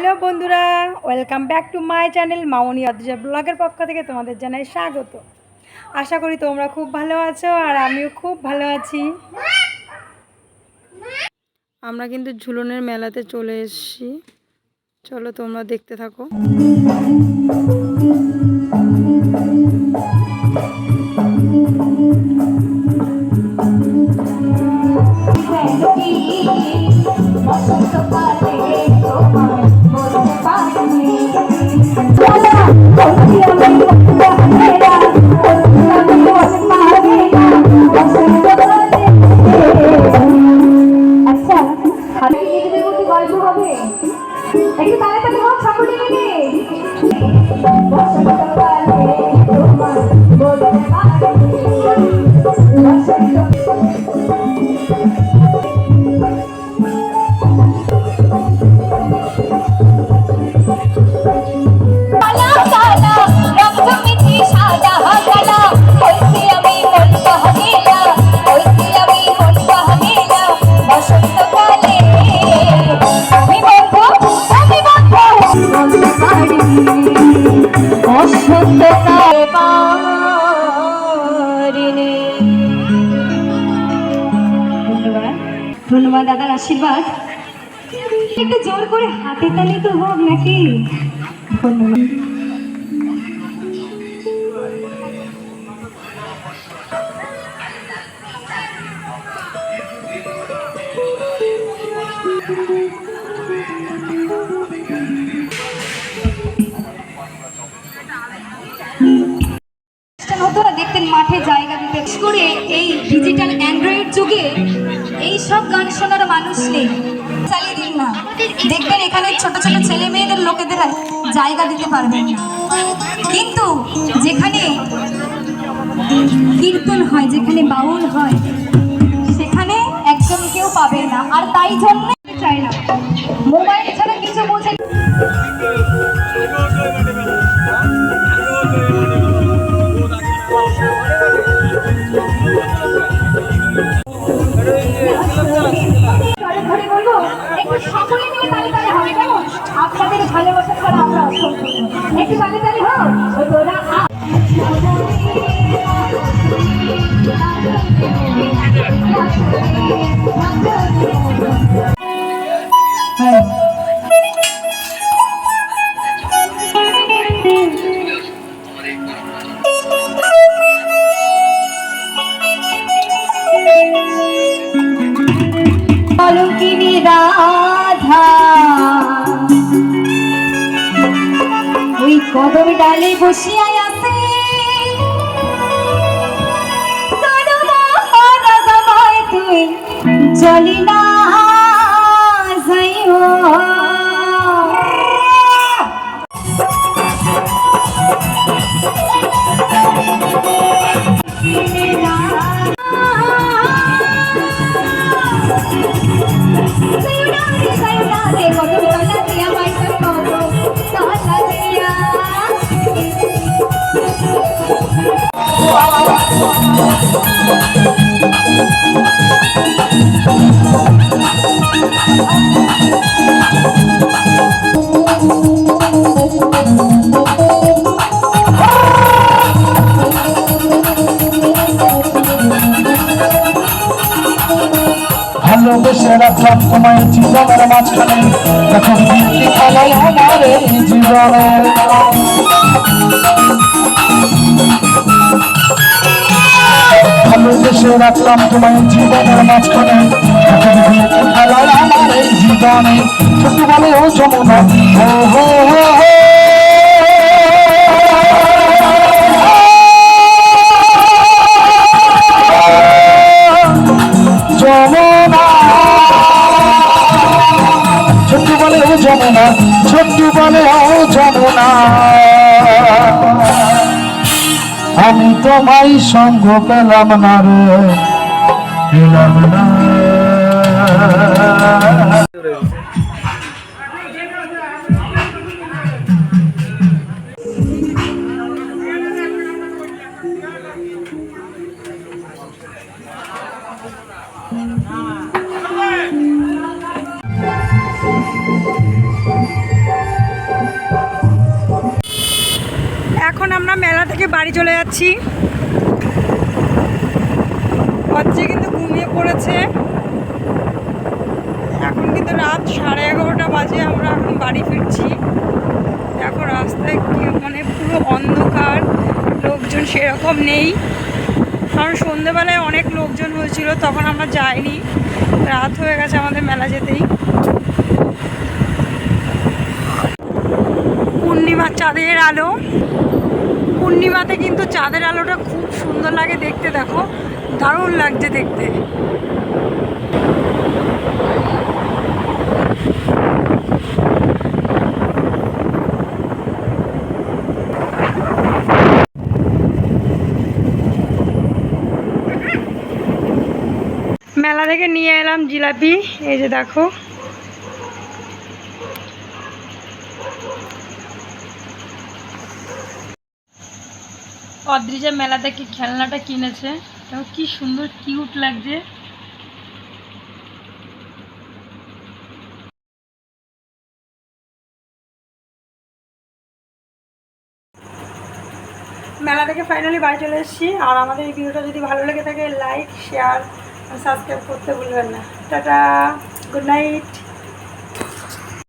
Hello বন্ধুরা, welcome back to my channel Mamoni Adrija ব্লগের পক্ষ থেকে তোমাদের জানাই স্বাগত। আশা করি তোমরা খুব ভালো আছো আর আমিও খুব ভালো আছি। আমরা কিন্তু ঝুলনের মেলাতে চলে এসেছি, চলো তোমরা দেখতে থাকো। ধন্যবাদ দাদার আশীর্বাদ। একটু জোর করে হাতে তালি তো হোক নাকি। ধন্যবাদ। দেখতেন মাঠে জায়গা দিতে করে এই ডিজিটাল অ্যান্ড্রয়েড যুগে এই সব গান শোনার মানুষ নেই, চালিয়ে দিন না। দেখবেন এখানে ছোট ছোট ছেলে মেয়েদের লোকেদের জায়গা দিতে পারবেন না, কিন্তু যেখানে কীর্তন হয়, যেখানে বাউল হয়, সেখানে একজন কেউ পাবে না। আর তাই জন্য চাই না, মোবাইল ছাড়া কিছু বোঝে। সকলে মিলে তালে তালে হবে, কেমন? আপনাদের ভালোবাসা ছাড়া আমরা অসম্ভব। একটু তালে তালে হোক। রাধা ওই কদম ডালে বসিয়া আছে, তুই চলি না যাইও। ভালোবেসে রাখলাম তোমায় জীবনের মাঝখানে, এখন বৃষ্টি খেলাই আমার এই জীবনে। ভালোবেসে রাখলাম তোমায় জীবনের মাঝখানে, এখন বৃষ্টি খেলাই আমার এই জীবনে। ছোট বলে ও যমুনা, ও হো হো হো যমুনা, ছোট্ট বলে ও যমুনা, ছোট্ট বলে ও যমুনা। আমি তোমায় সঙ্গ পেলাম না রে, পেলাম না। আমরা মেলা থেকে বাড়ি চলে যাচ্ছি। অজ্জে কিন্তু ঘুমিয়ে পড়েছে। এখন কিন্তু রাত 11:30 বাজে, আমরা এখন বাড়ি ফিরছি। দেখো রাস্তায় কি মানে পুরো অন্ধকার, লোকজন সেরকম নেই। কারণ সন্ধেবেলায় অনেক লোকজন হয়েছিল, তখন আমরা যাইনি, রাত হয়ে গেছে আমাদের মেলা যেতেই। পূর্ণিমা চাঁদের আলো, পূর্ণিমাতে কিন্তু চাঁদের আলোটা খুব সুন্দর লাগে দেখতে। দেখো দারুণ লাগছে দেখতে। মেলা থেকে নিয়ে এলাম জিলাপি, এই যে দেখো। অদ্রিজা মেলা থেকে খেলনাটা কিনেছে, দেখো কি সুন্দর কিউট লাগছে। মেলা থেকে ফাইনালি বাড়ি চলে এসেছি। আর আমাদের এই ভিডিওটা যদি ভালো লেগে থাকে লাইক, শেয়ার, সাবস্ক্রাইব করতে ভুলবেন না। Tata, good night.